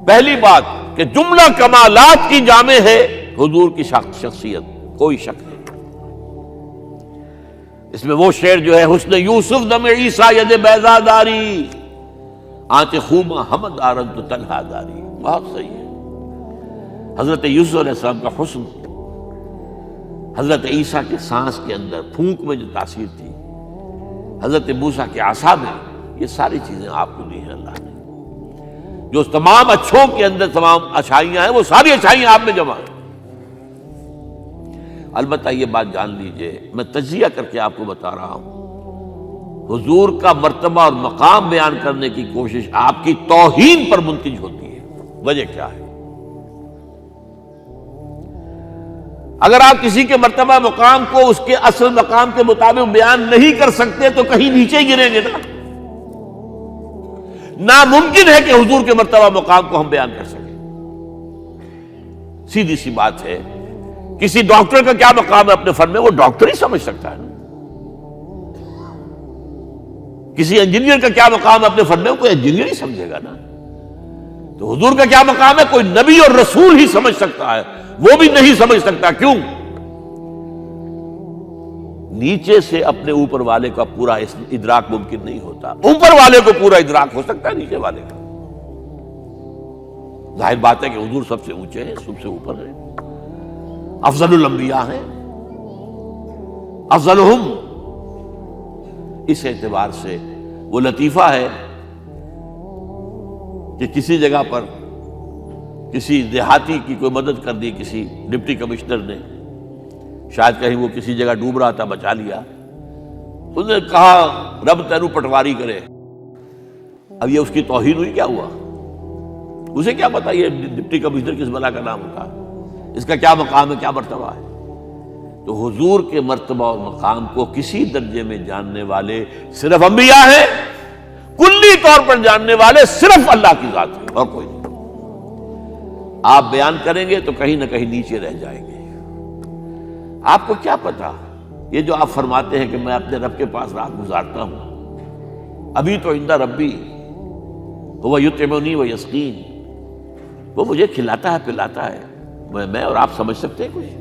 پہلی بات کہ جملہ کمالات کی جامع ہے حضور کی شخصیت، کوئی شک نہیں۔ اس میں وہ شعر جو ہے حسن یوسف دم عیسیٰ ید بیضا داری آنچ خوما حمد آرد تو تنہا داری، بہت صحیح ہے۔ حضرت یوسف علیہ السلام کا حسن حضرت عیسیٰ کے سانس کے اندر، پھونک میں جو تاثیر تھی، حضرت موسیٰ کے عصا میں، یہ ساری چیزیں آپ کو دی ہیں اللہ نے۔ جو تمام اچھوں کے اندر تمام اچھائیاں ہیں، وہ ساری اچھائیاں آپ میں جمع ہیں۔ البتہ یہ بات جان لیجئے، میں تجزیہ کر کے آپ کو بتا رہا ہوں، حضور کا مرتبہ اور مقام بیان کرنے کی کوشش آپ کی توہین پر منتج ہوتی ہے۔ وجہ کیا ہے؟ اگر آپ کسی کے مرتبہ مقام کو اس کے اصل مقام کے مطابق بیان نہیں کر سکتے تو کہیں نیچے ہی گریں گے نا۔ ناممکن ہے کہ حضور کے مرتبہ مقام کو ہم بیان کر سکیں۔ سیدھی سی بات ہے، کسی ڈاکٹر کا کیا مقام ہے اپنے فن میں، وہ ڈاکٹر ہی سمجھ سکتا ہے نا۔ کسی انجینئر کا کیا مقام ہے اپنے فن میں، کوئی انجینئر ہی سمجھے گا نا۔ تو حضور کا کیا مقام ہے، کوئی نبی اور رسول ہی سمجھ سکتا ہے، وہ بھی نہیں سمجھ سکتا۔ کیوں؟ نیچے سے اپنے اوپر والے کا پورا ادراک ممکن نہیں ہوتا، اوپر والے کو پورا ادراک ہو سکتا ہے نیچے والے کا۔ ظاہر بات ہے کہ حضور سب سے اونچے ہیں، سب سے اوپر ہیں، افضل الانبیاء ہیں، افضلہم۔ اس اعتبار سے وہ لطیفہ ہے کہ کسی جگہ پر کسی دیہاتی کی کوئی مدد کر دی کسی ڈپٹی کمشنر نے، شاید کہیں وہ کسی جگہ ڈوب رہا تھا، بچا لیا، اس نے کہا رب تینو پٹواری کرے۔ اب یہ اس کی توہین ہوئی، کیا ہوا؟ اسے کیا پتا یہ ڈپٹی کمشنر کس بلا کا نام ہوتا ہے، اس کا کیا مقام ہے، کیا مرتبہ ہے۔ تو حضور کے مرتبہ اور مقام کو کسی درجے میں جاننے والے صرف انبیاء ہیں، کلی طور پر جاننے والے صرف اللہ کی ذات ہے اور کوئی نہیں۔ آپ بیان کریں گے تو کہیں نہ کہیں نیچے رہ جائیں گے۔ آپ کو کیا پتا، یہ جو آپ فرماتے ہیں کہ میں اپنے رب کے پاس رات گزارتا ہوں، ابھی تو عند ربی هو یطعمنی و یسقین، وہ مجھے کھلاتا ہے پلاتا ہے، میں اور آپ سمجھ سکتے ہیں کچھ؟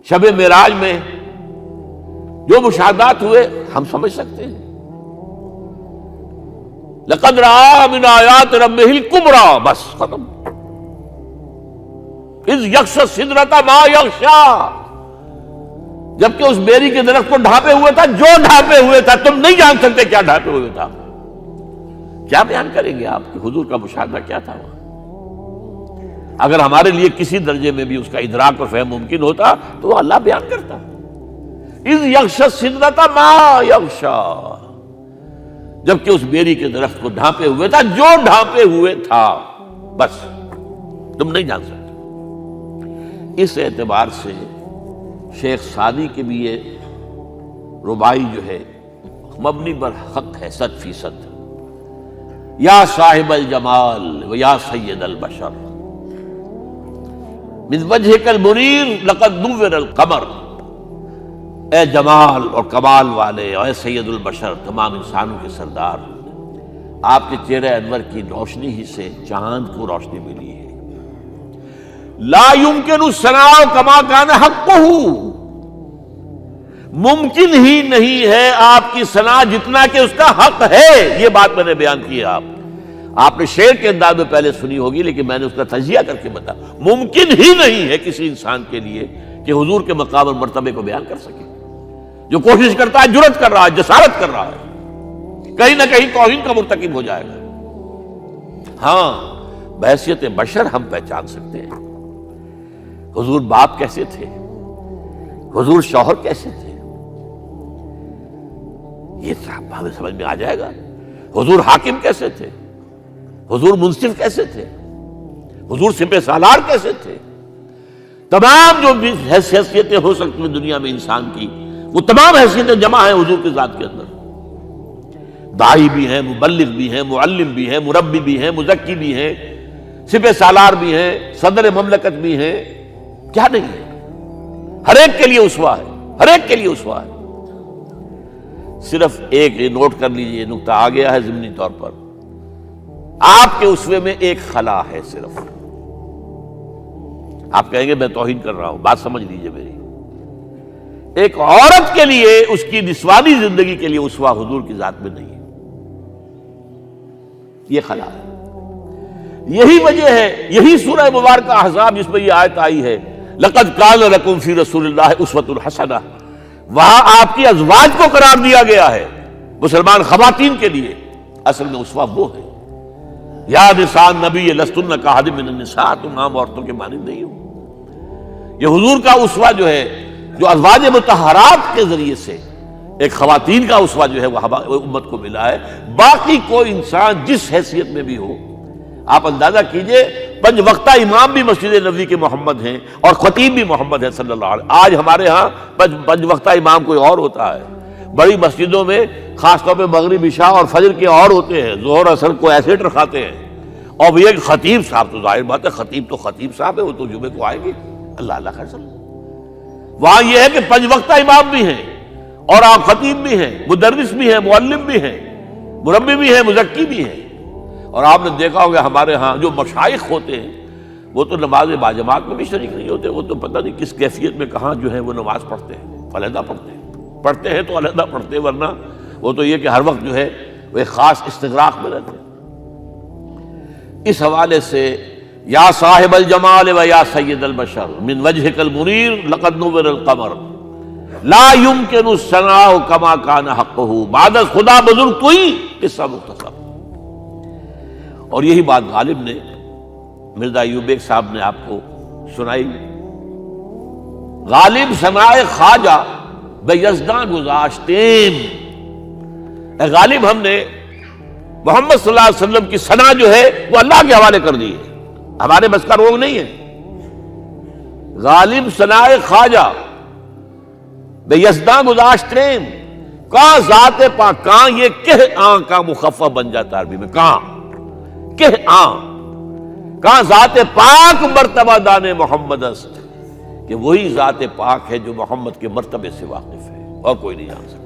شب معراج میں جو مشاہدات ہوئے ہم سمجھ سکتے ہیں؟ لقد رأى من آیات ربہ الکبریٰ، بس ختم۔ اذ یغشی السدرۃ ما یغشی، جبکہ اس بیری کے درخت کو ڈھانپے ہوئے تھا جو ڈھانپے ہوئے تھا، تم نہیں جان سکتے کیا ڈھانپے ہوئے تھا۔ کیا بیان کریں گے آپ کہ حضور کا مشاہدہ کیا تھا وہاں؟ اگر ہمارے لیے کسی درجے میں بھی اس کا ادراک اور فہم ممکن ہوتا تو وہ اللہ بیان کرتا۔ اذ یغشی السدرۃ ما یغشی، جبکہ اس بیری کے درخت کو ڈھانپے ہوئے تھا جو ڈھانپے ہوئے تھا، بس تم نہیں جان سکتے۔ اس اعتبار سے شیخ سعدی کے بھی یہ ربائی جو ہے مبنی بر حق ہے 100%۔ یا صاحب الجمال و یا سید البشر من وجہک المنیر لقد نور القمر، اے جمال اور کمال والے، اے سید البشر، تمام انسانوں کے سردار، آپ کے چہرے انور کی روشنی ہی سے چاند کو روشنی ملی ہے۔ لا یمکن الثناء کما کان حقہ، ممکن ہی نہیں ہے آپ کی ثنا جتنا کہ اس کا حق ہے۔ یہ بات میں نے بیان کی ہے، آپ نے شعر کے انداز میں پہلے سنی ہوگی، لیکن میں نے اس کا تجزیہ کر کے بتا، ممکن ہی نہیں ہے کسی انسان کے لیے کہ حضور کے مقام اور مرتبے کو بیان کر سکے۔ جو کوشش کرتا ہے، جرت کر رہا ہے، جسارت کر رہا ہے، کہیں نہ کہیں توہین کا مرتکب ہو جائے گا۔ ہاں، بحیثیت بشر ہم پہچان سکتے ہیں، حضور باپ کیسے تھے، حضور شوہر کیسے تھے، یہ سب ہمیں سمجھ میں آ جائے گا۔ حضور حاکم کیسے تھے، حضور منصف کیسے تھے، حضور سپہ سالار کیسے تھے۔ تمام جو بھی حیثیتیں ہو سکتی ہیں دنیا میں انسان کی، وہ تمام حیثیتیں جمع ہیں حضور کی ذات کے اندر۔ داعی بھی ہیں، مبلغ بھی ہیں، معلم بھی ہیں، مربی بھی ہیں، مزکی بھی ہیں، سپہ سالار بھی ہیں، صدر مملکت بھی ہیں، کیا نہیں ہے؟ ہر ایک کے لیے اسوہ ہے، ہر ایک کے لیے اسوہ ہے۔ صرف ایک نوٹ کر لیجئے، نقطہ آ گیا ہے ضمنی طور پر، آپ کے اسوے میں ایک خلا ہے صرف. آپ کہیں گے میں توہین کر رہا ہوں، بات سمجھ لیجئے میری. ایک عورت کے لیے اس کی نسوانی زندگی کے لیے اسوہ حضور کی ذات میں نہیں ہے، یہ خلا ہے. یہی وجہ ہے، یہی سورہ مبارکہ احزاب جس میں یہ آیت آئی ہے لَقَدْ كَانَ لَكُمْ فِي رَسُولِ اللَّهِ أُسْوَةٌ حَسَنَةٌ، وہاں آپ کی ازواج کو قرار دیا گیا ہے مسلمان خواتین کے لیے. اصل میں اسوہ وہ ہے، یا نساء النبی لستن کاحد من النساء، تم عام عورتوں کے مانند نہیں ہو. یہ حضور کا اسوہ جو ہے، جو ازواج مطہرات کے ذریعے سے ایک خواتین کا اسوہ جو ہے وہ امت کو ملا ہے. باقی کوئی انسان جس حیثیت میں بھی ہو، آپ اندازہ کیجئے 5 وقتہ امام بھی مسجد نبوی کے محمد ہیں اور خطیب بھی محمد ہے صلی اللہ علیہ وسلم. آج ہمارے ہاں 5 وقتہ امام کوئی اور ہوتا ہے، بڑی مسجدوں میں خاص طور پہ مغرب عشاء اور فجر کے اور ہوتے ہیں، ظہر اثر کو ایسے رکھاتے ہیں. اور یہ خطیب صاحب تو ظاہر بات ہے، خطیب صاحب ہے، وہ تو جمعے کو آئے گی. اللہ اللہ خیر صلی. وہاں یہ ہے کہ 5 وقتہ امام بھی ہیں اور آپ خطیب بھی ہیں، مدرس بھی ہیں، معلم بھی ہیں، مربی بھی ہیں، مزکی بھی ہیں. اور آپ نے دیکھا ہوگا ہمارے ہاں جو مشائخ ہوتے ہیں وہ تو نماز باجماعت میں بھی شریک نہیں ہوتے، وہ تو پتہ نہیں کس کیفیت میں کہاں جو ہے وہ نماز پڑھتے ہیں، علیحدہ پڑھتے ہیں تو علیحدہ پڑھتے ہیں، ورنہ وہ تو یہ کہ ہر وقت جو ہے وہ ایک خاص استغراق میں رہتے ہیں. اس حوالے سے یا صاحب الجمال و یا سید البشر من وجهك المنیر لقد نور القمر لا يمكن الثناء كما كان حقه بعد خدا بزرگ تو ہی قصہ مختصر. اور یہی بات غالب نے مرزا ایوب بیگ صاحب نے آپ کو سنائی. غالب ثناء خواجہ بے یزداں گذاشتیم، اے غالب ہم نے محمد صلی اللہ علیہ وسلم کی ثنا جو ہے وہ اللہ کے حوالے کر دی ہے، ہمارے بس کا روگ نہیں ہے. غالب ثناء خواجہ بے یزداں گذاشتیم، کہاں ذات پاک، کہاں یہ کہ آن کا مخفف بن جاتا عربی میں، کہاں کہ آن، کہاں ذات پاک مرتبہ دان محمد است، کہ وہی ذات پاک ہے جو محمد کے مرتبے سے واقف ہے اور کوئی نہیں جان سکتا.